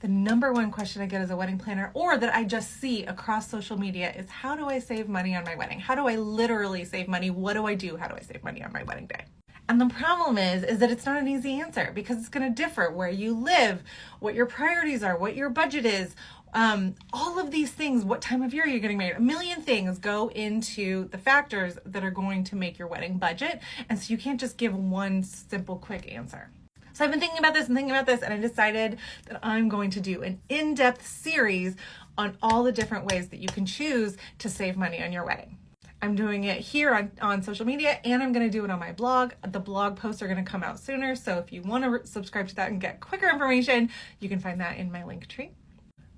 The number one question I get as a wedding planner, or that I just see across social media, is how do I save money on my wedding? How do I literally save money? What do I do? How do I save money on my wedding day? And the problem is that it's not an easy answer because it's going to differ where you live, what your priorities are, what your budget is, all of these things, what time of year you're getting married. A million things go into the factors that are going to make your wedding budget. And so you can't just give one simple, quick answer. So I've been thinking about this and I decided that I'm going to do an in-depth series on all the different ways that you can choose to save money on your wedding. I'm doing it here on social media, and I'm going to do it on my blog. The blog posts are going to come out sooner, so if you want to subscribe to that and get quicker information, you can find that in my link tree.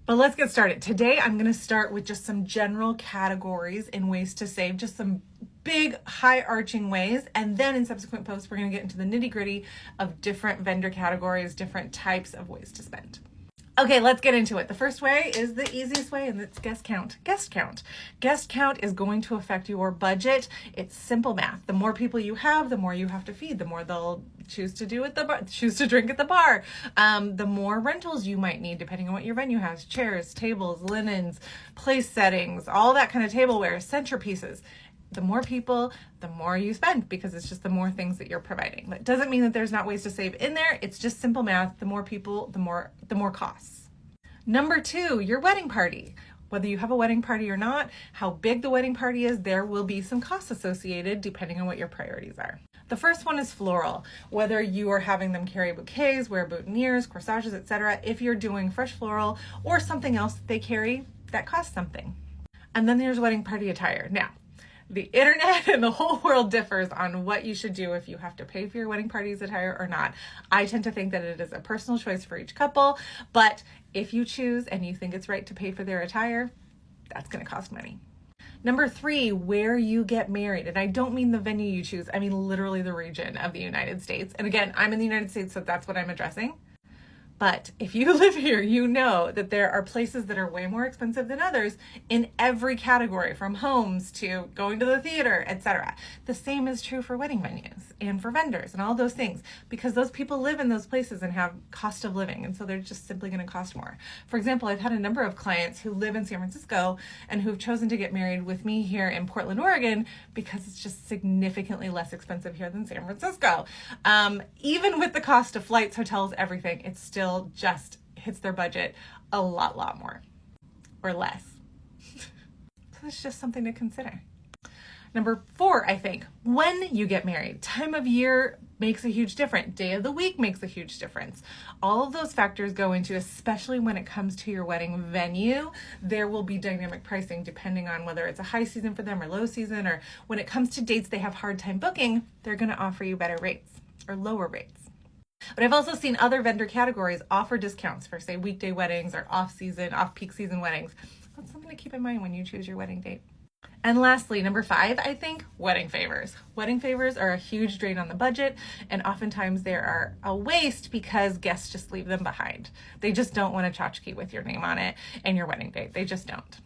But let's get started. Today, I'm going to start with just some general categories and ways to save, just some big high arching ways. And then in subsequent posts, we're going to get into the nitty gritty of different vendor categories, different types of ways to spend. Okay, let's get into it. The first way is the easiest way, and it's guest count. Guest count. Guest count is going to affect your budget. It's simple math. The more people you have, the more you have to feed, the more they'll choose to drink at the bar. The more rentals you might need, depending on what your venue has: chairs, tables, linens, place settings, all that kind of tableware, centerpieces. The more people, the more you spend, because it's just the more things that you're providing. That doesn't mean that there's not ways to save in there. It's just simple math. The more people, the more costs. Number two, your wedding party. Whether you have a wedding party or not, how big the wedding party is, there will be some costs associated depending on what your priorities are. The first one is floral. Whether you are having them carry bouquets, wear boutonnieres, corsages, etc. If you're doing fresh floral or something else that they carry, that costs something. And then there's wedding party attire. Now, the internet and the whole world differs on what you should do if you have to pay for your wedding party's attire or not. I tend to think that it is a personal choice for each couple, but if you choose and you think it's right to pay for their attire, that's going to cost money. Number three, where you get married. And I don't mean the venue you choose. I mean literally the region of the United States. And again, I'm in the United States, so that's what I'm addressing. But if you live here, you know that there are places that are way more expensive than others in every category, from homes to going to the theater, etc. The same is true for wedding venues and for vendors and all those things, because those people live in those places and have cost of living, and so they're just simply going to cost more. For example, I've had a number of clients who live in San Francisco and who've chosen to get married with me here in Portland, Oregon, because it's just significantly less expensive here than San Francisco. Even with the cost of flights, hotels, everything, it's still just hits their budget a lot more or less. So it's just something to consider. Number four, I think, when you get married. Time of year makes a huge difference. Day of the week makes a huge difference. All of those factors go into, especially when it comes to your wedding venue, there will be dynamic pricing depending on whether it's a high season for them or low season, or when it comes to dates they have hard time booking, they're going to offer you better rates or lower rates. But I've also seen other vendor categories offer discounts for, say, weekday weddings or off-peak season weddings. That's something to keep in mind when you choose your wedding date. And lastly, number five, I think, wedding favors. Wedding favors are a huge drain on the budget, and oftentimes they are a waste because guests just leave them behind. They just don't want a tchotchke with your name on it and your wedding date. They just don't.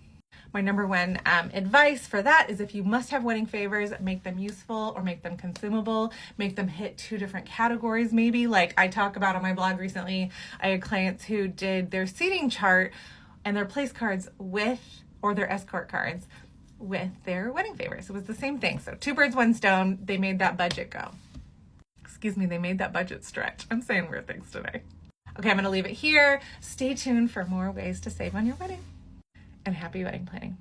My number one advice for that is, if you must have wedding favors, make them useful or make them consumable, make them hit two different categories maybe. Like I talk about on my blog recently, I had clients who did their seating chart and their place cards or their escort cards with their wedding favors. It was the same thing. So two birds, one stone, they made that budget go. They made that budget stretch. I'm saying weird things today. Okay, I'm going to leave it here. Stay tuned for more ways to save on your wedding. And happy wedding planning.